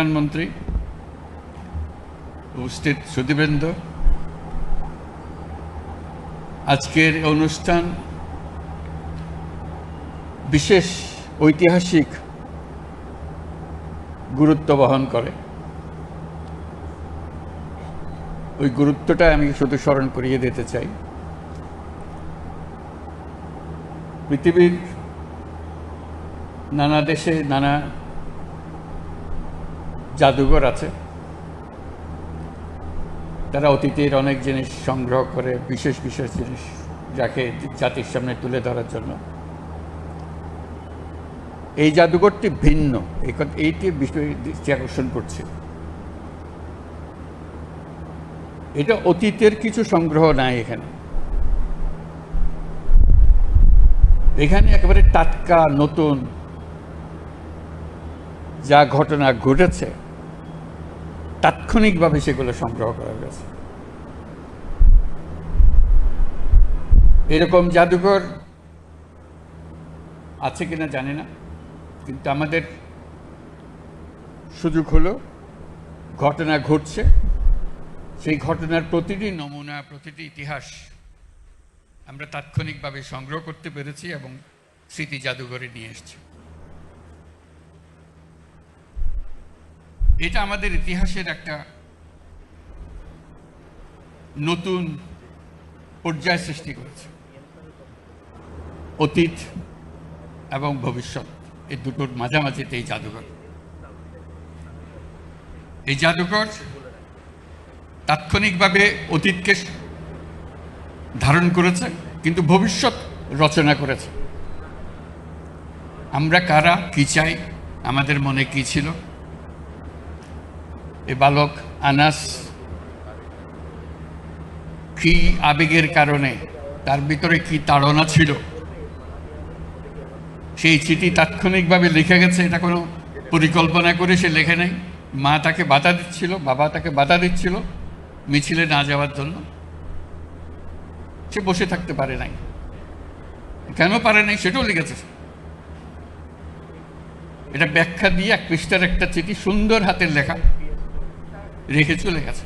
প্রধানমন্ত্রী, উপস্থিত সুধীবৃন্দ, আজকের অনুষ্ঠান বিশেষ ঐতিহাসিক গুরুত্ব বহন করে। ওই গুরুত্বটা আমি শুধু স্মরণ করিয়ে দিতে চাই। পৃথিবীর নানা দেশে নানা জাদুঘর আছে, তারা অতীতের অনেক জিনিস সংগ্রহ করে, বিশেষ বিশেষ জিনিস যাকে জাতির সামনে তুলে ধরার জন্য। এই জাদুঘরটি ভিন্ন, এইটি বিষয় দৃষ্টি আকর্ষণ করছে। এটা অতীতের কিছু সংগ্রহ নাই, এখানে একেবারে টাটকা নতুন যা ঘটনা ঘটেছে তাৎক্ষণিকভাবে সেগুলো সংগ্রহ করা গেছে। এরকম জাদুঘর আছে কিনা জানি না, কিন্তু আমাদের সুযোগ হলো ঘটনা ঘটছে, সেই ঘটনার প্রতিটি নমুনা, প্রতিটি ইতিহাস আমরা তাৎক্ষণিকভাবে সংগ্রহ করতে পেরেছি এবং স্মৃতি জাদুঘরে নিয়ে এসেছি। এটা আমাদের ইতিহাসের একটা নতুন পর্যায় সৃষ্টি করেছে। অতীত এবং ভবিষ্যৎ এই দুটোর মাঝামাঝিতে এই জাদুঘর তাৎক্ষণিকভাবে অতীতকে ধারণ করেছে, কিন্তু ভবিষ্যৎ রচনা করেছে। আমরা কারা, কি চাই, আমাদের মনে কি ছিল, এ বালক আনাস কি আবেগের কারণে, তার ভিতরে কি তাড়না ছিল, সেই চিঠি তাৎক্ষণিকভাবে লিখে গেছে। এটা কোনো পরিকল্পনা করে সে লেখে নাই। মা তাকে বাধা দিচ্ছিল, বাবা তাকে বাধা দিচ্ছিল মিছিলে না যাওয়ার জন্য। সে বসে থাকতে পারে নাই। কেন পারে নাই সেটাও লিখেছে। এটা ব্যাখ্যা দিয়ে 1 পৃষ্ঠার একটা চিঠি, সুন্দর হাতের লেখা, রেখে চলে গেছে।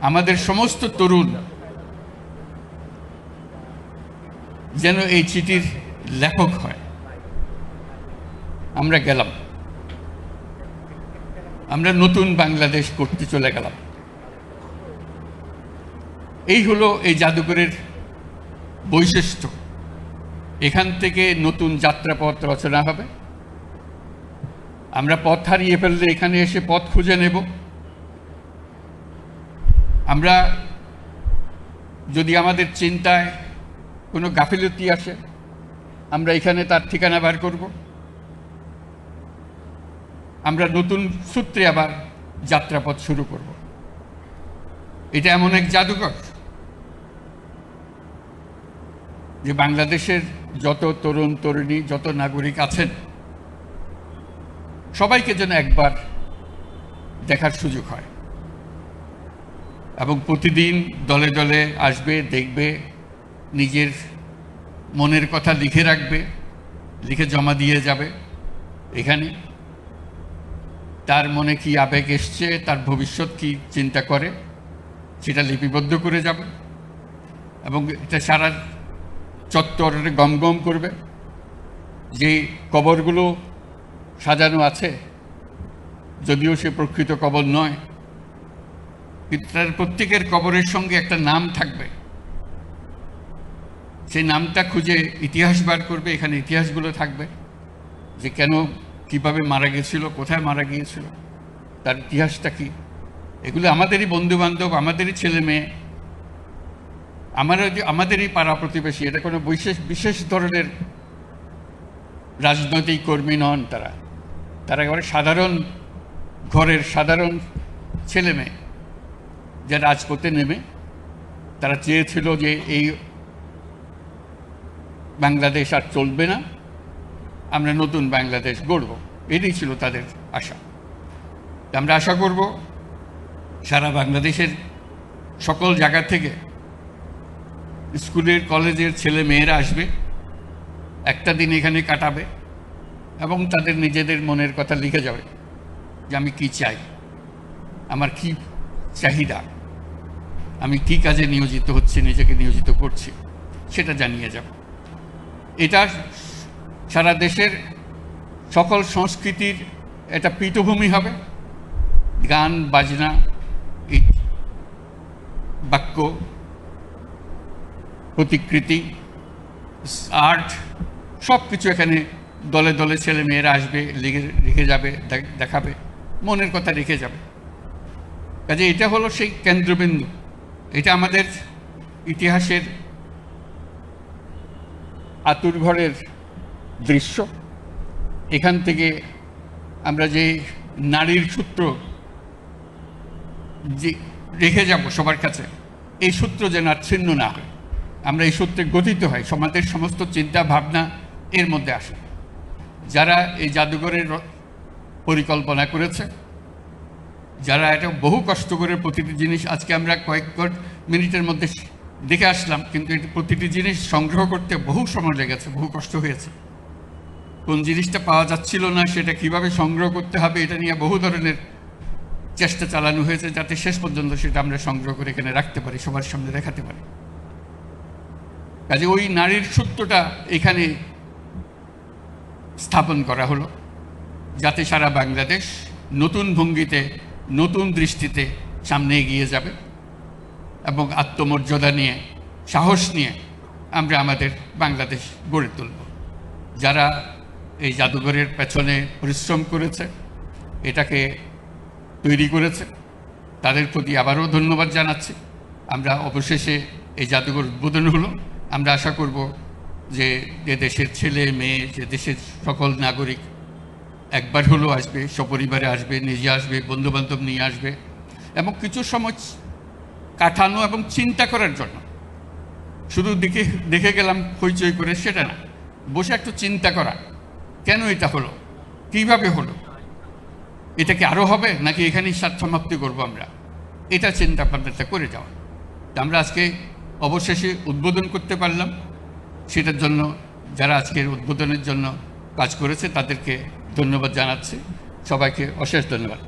আমাদের সমস্ত তরুণ যেন এই চিঠির লেখক হয়। আমরা গেলাম, আমরা নতুন বাংলাদেশ করতে চলে গেলাম। এই হলো এই জাদুঘরের বৈশিষ্ট্য। এখান থেকে নতুন যাত্রাপথ রচনা হবে। আমরা পথ হারিয়ে ফেললে এখানে এসে পথ খুঁজে নেব। আমরা যদি আমাদের চিন্তায় কোনো গাফিলতি আসে, আমরা এখানে তার ঠিকানা বার করব। আমরা নতুন সূত্রে আবার যাত্রাপথ শুরু করব। এটা এমন এক জাদুঘর যে বাংলাদেশের যত তরুণ তরুণী, যত নাগরিক আছেন, সবাইকে যেন একবার দেখার সুযোগ হয় এবং প্রতিদিন দলে দলে আসবে, দেখবে, নিজের মনের কথা লিখে রাখবে, লিখে জমা দিয়ে যাবে। এখানে তার মনে কি আবেগ এসছে, তার ভবিষ্যৎ কি চিন্তা করে, সেটা লিপিবদ্ধ করে যাবে এবং এটা সারা চত্বরে গমগম করবে। যে কবরগুলো সাজানো আছে, যদিও সে প্রকৃত কবর নয়, কিন্তু তার প্রত্যেকের কবরের সঙ্গে একটা নাম থাকবে। সেই নামটা খুঁজে ইতিহাস বার করবে। এখানে ইতিহাসগুলো থাকবে যে কেন, কিভাবে মারা গেছিল, কোথায় মারা গিয়েছিল, তার ইতিহাসটা কি। এগুলো আমাদেরই বন্ধুবান্ধব, আমাদেরই ছেলে মেয়ে, আমাদেরই পাড়া প্রতিবেশী। এটা কোনো বিশেষ ধরনের রাজনৈতিক কর্মী নন। তারা একেবারে সাধারণ ঘরের সাধারণ ছেলে মেয়ে, যা রাজপথে নেমে তারা চেয়েছিল যে এই বাংলাদেশ আর চলবে না, আমরা নতুন বাংলাদেশ গড়ব। এটাই ছিল তাদের আশা। আমরা আশা করব সারা বাংলাদেশের সকল জায়গা থেকে স্কুলের, কলেজের ছেলে মেয়েরা আসবে, একটা দিন এখানে কাটাবে, এবং তাদের নিজেদের মনের কথা লিখে যাবে যে আমি কি চাই, আমার কি চাহিদা, আমি কি কাজে নিয়োজিত হচ্ছি, নিজেকে নিয়োজিত করছি, সেটা জানিয়ে যাব। এটা সারা দেশের সকল সংস্কৃতির একটা পীঠভূমি হবে। গান বাজনা, বাক্য, প্রতিকৃতি, আর্ট, সব কিছু এখানে দলে দলে ছেলে মেয়েরা আসবে, লিখে যাবে, দেখাবে, মনের কথা রেখে যাবে। কাজে এটা হলো সেই কেন্দ্রবিন্দু। এটা আমাদের ইতিহাসের আতুরঘরের দৃশ্য। এখান থেকে আমরা যে নারীর সূত্র যে রেখে যাব সবার কাছে, এই সূত্র যেন আর ছিন্ন না হয়, আমরা এই সূত্রে গঠিত হয়, সমাজের সমস্ত চিন্তা ভাবনা এর মধ্যে আসে। যারা এই জাদুঘরের পরিকল্পনা করেছে, যারা এটা বহু কষ্ট করে প্রতিটি জিনিস, আজকে আমরা কয়েক মিনিটের মধ্যে দেখে আসলাম, কিন্তু এটা প্রতিটি জিনিস সংগ্রহ করতে বহু সময় লেগেছে, বহু কষ্ট হয়েছে। কোন জিনিসটা পাওয়া যাচ্ছিল না, সেটা কিভাবে সংগ্রহ করতে হবে, এটা নিয়ে বহু ধরনের চেষ্টা চালানো হয়েছে, যাতে শেষ পর্যন্ত সেটা আমরা সংগ্রহ করে এখানে রাখতে পারি, সবার সামনে দেখাতে পারি। কাজে ওই নারীর সূত্রটা এখানে স্থাপন করা হলো, যাতে সারা বাংলাদেশ নতুন ভঙ্গিতে, নতুন দৃষ্টিতে সামনে এগিয়ে যাবে এবং আত্মমর্যাদা নিয়ে, সাহস নিয়ে আমরা আমাদের বাংলাদেশ গড়ে তুলব। যারা এই জাদুঘরের পেছনে পরিশ্রম করেছে, এটাকে তৈরি করেছে, তাদের প্রতি আবারও ধন্যবাদ জানাচ্ছি। আমরা অবশেষে এই জাদুঘর উদ্বোধন হলো। আমরা আশা করব যে দেশের ছেলে মেয়ে, যে দেশের সকল নাগরিক একবার হলেও আসবে, সপরিবারে আসবে, নিজে আসবে, বন্ধুবান্ধব নিয়ে আসবে, এবং কিছু সময় কাটানো এবং চিন্তা করার জন্য। শুধু দেখে গেলাম হইচই করে সেটা না, বসে একটু চিন্তা করা, কেন এটা হলো, কীভাবে হলো, এটা কি আরও হবে নাকি এখানেই সমাপ্তি করবো আমরা, এটা চিন্তা ভাবনাটা করে যাওয়া। আমরা আজকে অবশেষে উদ্বোধন করতে পারলাম। সেটার জন্য যারা আজকের উদ্বোধনের জন্য কাজ করেছে তাদেরকে ধন্যবাদ জানাচ্ছি। সবাইকে অশেষ ধন্যবাদ।